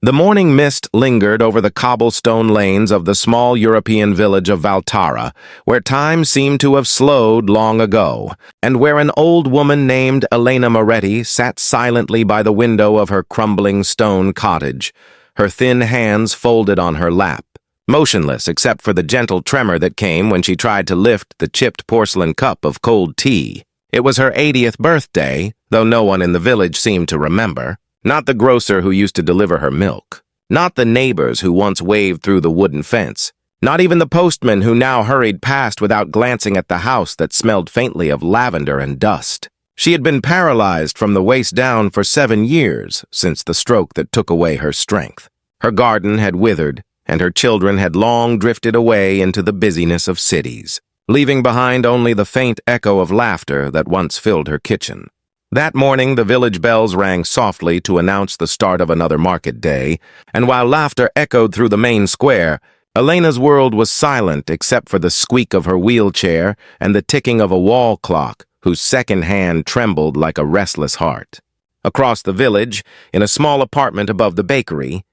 The morning mist lingered over the cobblestone lanes of the small European village of Valtara, where time seemed to have slowed long ago, and where an old woman named Elena Moretti sat silently by the window of her crumbling stone cottage, her thin hands folded on her lap, motionless except for the gentle tremor that came when she tried to lift the chipped porcelain cup of cold tea. It was her 80th birthday, though no one in the village seemed to remember. Not the grocer who used to deliver her milk. Not the neighbors who once waved through the wooden fence. Not even the postman who now hurried past without glancing at the house that smelled faintly of lavender and dust. She had been paralyzed from the waist down for 7 years since the stroke that took away her strength. Her garden had withered, and her children had long drifted away into the busyness of cities, leaving behind only the faint echo of laughter that once filled her kitchen. That morning, the village bells rang softly to announce the start of another market day, and while laughter echoed through the main square, Elena's world was silent except for the squeak of her wheelchair and the ticking of a wall clock whose second hand trembled like a restless heart. Across the village, in a small apartment above the bakery,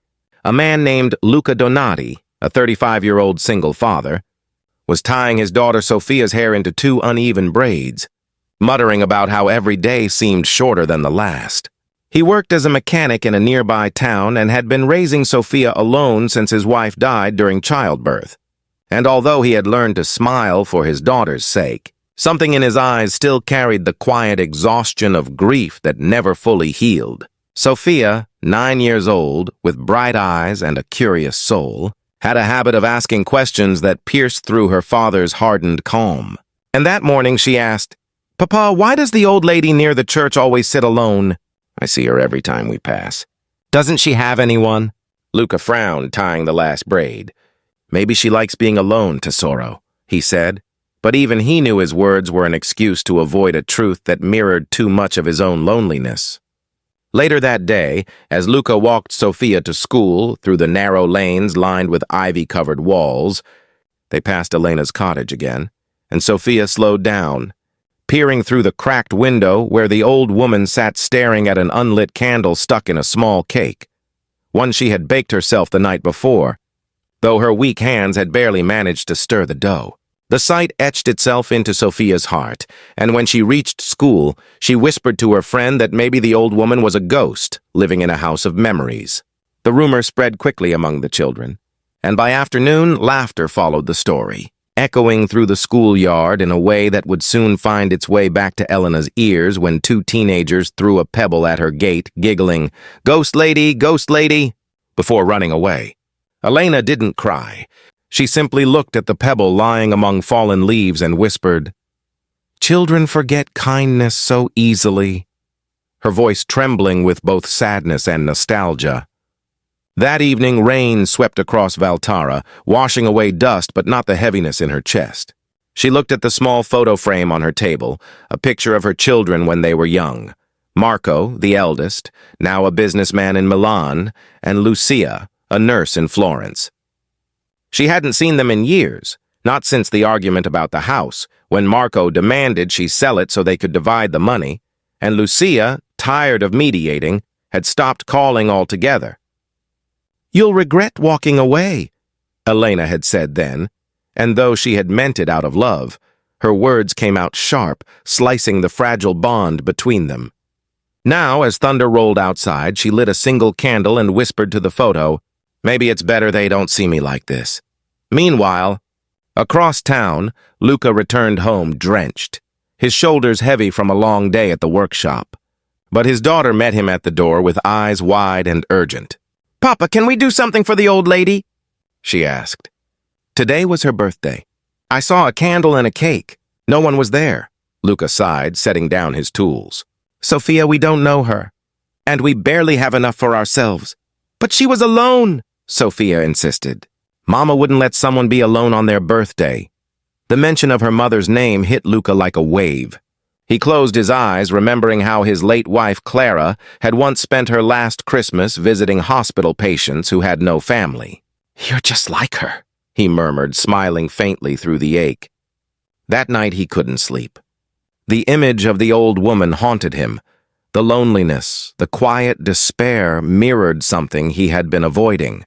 a man named Luca Donati, a 35-year-old single father, was tying his daughter Sophia's hair into 2 uneven braids, muttering about how every day seemed shorter than the last. He worked as a mechanic in a nearby town and had been raising Sophia alone since his wife died during childbirth. And although he had learned to smile for his daughter's sake, something in his eyes still carried the quiet exhaustion of grief that never fully healed. Sophia, 9 years old, with bright eyes and a curious soul, had a habit of asking questions that pierced through her father's hardened calm. And that morning she asked, "Papa, why does the old lady near the church always sit alone? I see her every time we pass. Doesn't she have anyone?" Luca frowned, tying the last braid. "Maybe she likes being alone, Tesoro," he said. But even he knew his words were an excuse to avoid a truth that mirrored too much of his own loneliness. Later that day, as Luca walked Sophia to school through the narrow lanes lined with ivy-covered walls, they passed Elena's cottage again, and Sophia slowed down, peering through the cracked window where the old woman sat staring at an unlit candle stuck in a small cake, one she had baked herself the night before, though her weak hands had barely managed to stir the dough. The sight etched itself into Sophia's heart, and when she reached school, she whispered to her friend that maybe the old woman was a ghost living in a house of memories. The rumor spread quickly among the children, and by afternoon, laughter followed the story, echoing through the schoolyard in a way that would soon find its way back to Elena's ears when 2 teenagers threw a pebble at her gate, giggling, "Ghost lady, ghost lady," before running away. Elena didn't cry. She simply looked at the pebble lying among fallen leaves and whispered, "Children forget kindness so easily," her voice trembling with both sadness and nostalgia. That evening, rain swept across Valtara, washing away dust but not the heaviness in her chest. She looked at the small photo frame on her table, a picture of her children when they were young. Marco, the eldest, now a businessman in Milan, and Lucia, a nurse in Florence. She hadn't seen them in years, not since the argument about the house, when Marco demanded she sell it so they could divide the money, and Lucia, tired of mediating, had stopped calling altogether. "You'll regret walking away," Elena had said then, and though she had meant it out of love, her words came out sharp, slicing the fragile bond between them. Now, as thunder rolled outside, she lit a single candle and whispered to the photo, "Maybe it's better they don't see me like this." Meanwhile, across town, Luca returned home drenched, his shoulders heavy from a long day at the workshop. But his daughter met him at the door with eyes wide and urgent. "Papa, can we do something for the old lady?" she asked. Today was her birthday. "I saw a candle and a cake. No one was there," Luca sighed, setting down his tools. "Sophia, we don't know her, and we barely have enough for ourselves." "But she was alone," Sophia insisted. Mama wouldn't let someone be alone on their birthday. The mention of her mother's name hit Luca like a wave. He closed his eyes, remembering how his late wife, Clara, had once spent her last Christmas visiting hospital patients who had no family. "You're just like her," he murmured, smiling faintly through the ache. That night he couldn't sleep. The image of the old woman haunted him, The loneliness, the quiet despair mirrored something he had been avoiding.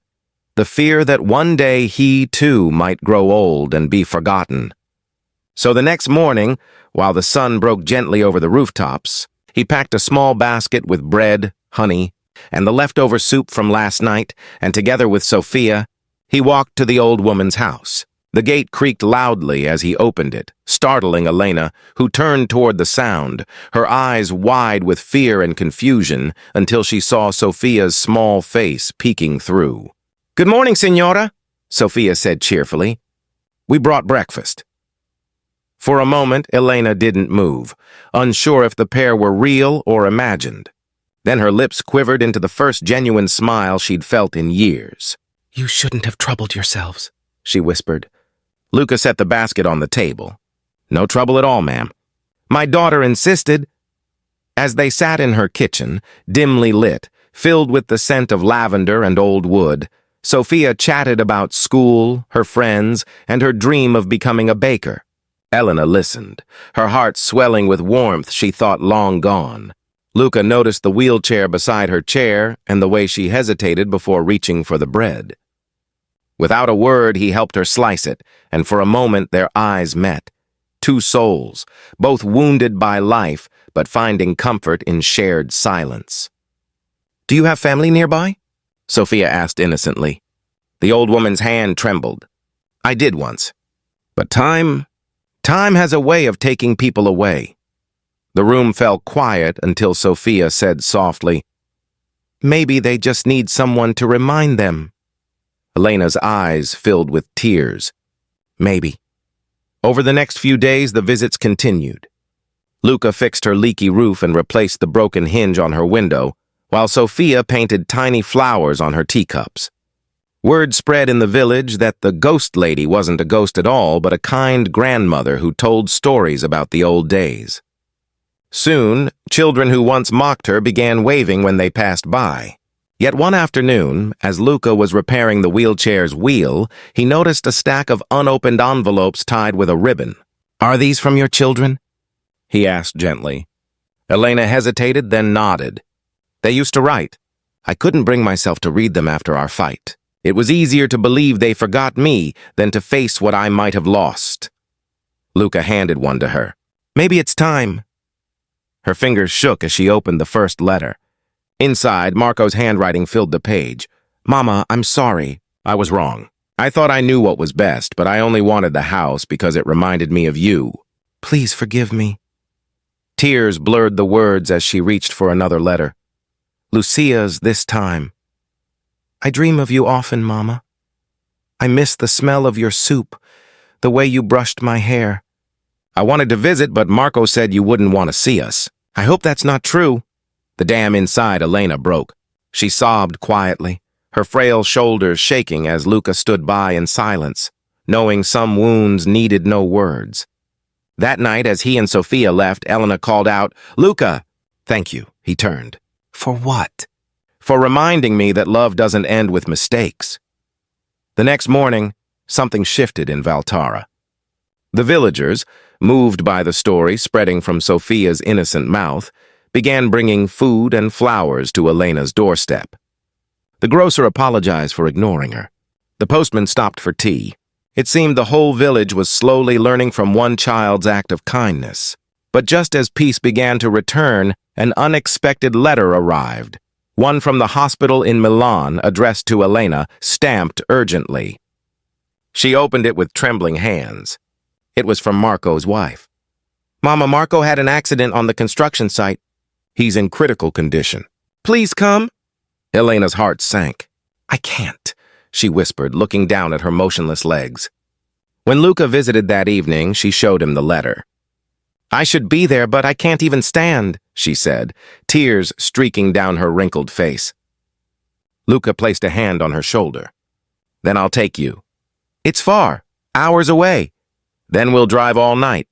The fear that one day he, too, might grow old and be forgotten. So the next morning, while the sun broke gently over the rooftops, he packed a small basket with bread, honey, and the leftover soup from last night, and together with Sophia, he walked to the old woman's house. The gate creaked loudly as he opened it, startling Elena, who turned toward the sound, her eyes wide with fear and confusion until she saw Sophia's small face peeking through. "Good morning, Signora," Sophia said cheerfully. "We brought breakfast." For a moment, Elena didn't move, unsure if the pair were real or imagined. Then her lips quivered into the first genuine smile she'd felt in years. "You shouldn't have troubled yourselves," she whispered. Luca set the basket on the table. "No trouble at all, ma'am. My daughter insisted." As they sat in her kitchen, dimly lit, filled with the scent of lavender and old wood, Sophia chatted about school, her friends, and her dream of becoming a baker. Elena listened, her heart swelling with warmth she thought long gone. Luca noticed the wheelchair beside her chair and the way she hesitated before reaching for the bread. Without a word, he helped her slice it, and for a moment their eyes met. Two souls, both wounded by life, but finding comfort in shared silence. "Do you have family nearby?" Sophia asked innocently. The old woman's hand trembled. "I did once. But time has a way of taking people away." The room fell quiet until Sophia said softly, "Maybe they just need someone to remind them." Elena's eyes filled with tears. Maybe. Over the next few days, the visits continued. Luca fixed her leaky roof and replaced the broken hinge on her window, while Sophia painted tiny flowers on her teacups. Word spread in the village that the ghost lady wasn't a ghost at all, but a kind grandmother who told stories about the old days. Soon, children who once mocked her began waving when they passed by. Yet one afternoon, as Luca was repairing the wheelchair's wheel, he noticed a stack of unopened envelopes tied with a ribbon. "Are these from your children?" he asked gently. Elena hesitated, then nodded. "They used to write. I couldn't bring myself to read them after our fight. It was easier to believe they forgot me than to face what I might have lost." Luca handed one to her. "Maybe it's time." Her fingers shook as she opened the first letter. Inside, Marco's handwriting filled the page. "Mama, I'm sorry. I was wrong. I thought I knew what was best, but I only wanted the house because it reminded me of you. Please forgive me." Tears blurred the words as she reached for another letter. "Lucia's this time. I dream of you often, Mama. I miss the smell of your soup, the way you brushed my hair. I wanted to visit, but Marco said you wouldn't want to see us. I hope that's not true." The dam inside Elena broke. She sobbed quietly, her frail shoulders shaking as Luca stood by in silence, knowing some wounds needed no words. That night, as he and Sophia left, Elena called out, "Luca!" "Thank you," he turned. "For what?" "For reminding me that love doesn't end with mistakes." The next morning, something shifted in Valtara. The villagers, moved by the story spreading from Sophia's innocent mouth, began bringing food and flowers to Elena's doorstep. The grocer apologized for ignoring her. The postman stopped for tea. It seemed the whole village was slowly learning from one child's act of kindness. But just as peace began to return, an unexpected letter arrived. One from the hospital in Milan, addressed to Elena, stamped urgently. She opened it with trembling hands. It was from Marco's wife. "Mama, Marco had an accident on the construction site. He's in critical condition. Please come." Elena's heart sank. "I can't," she whispered, looking down at her motionless legs. When Luca visited that evening, she showed him the letter. "I should be there, but I can't even stand," she said, tears streaking down her wrinkled face. Luca placed a hand on her shoulder. "Then I'll take you." "It's far, hours away." "Then we'll drive all night."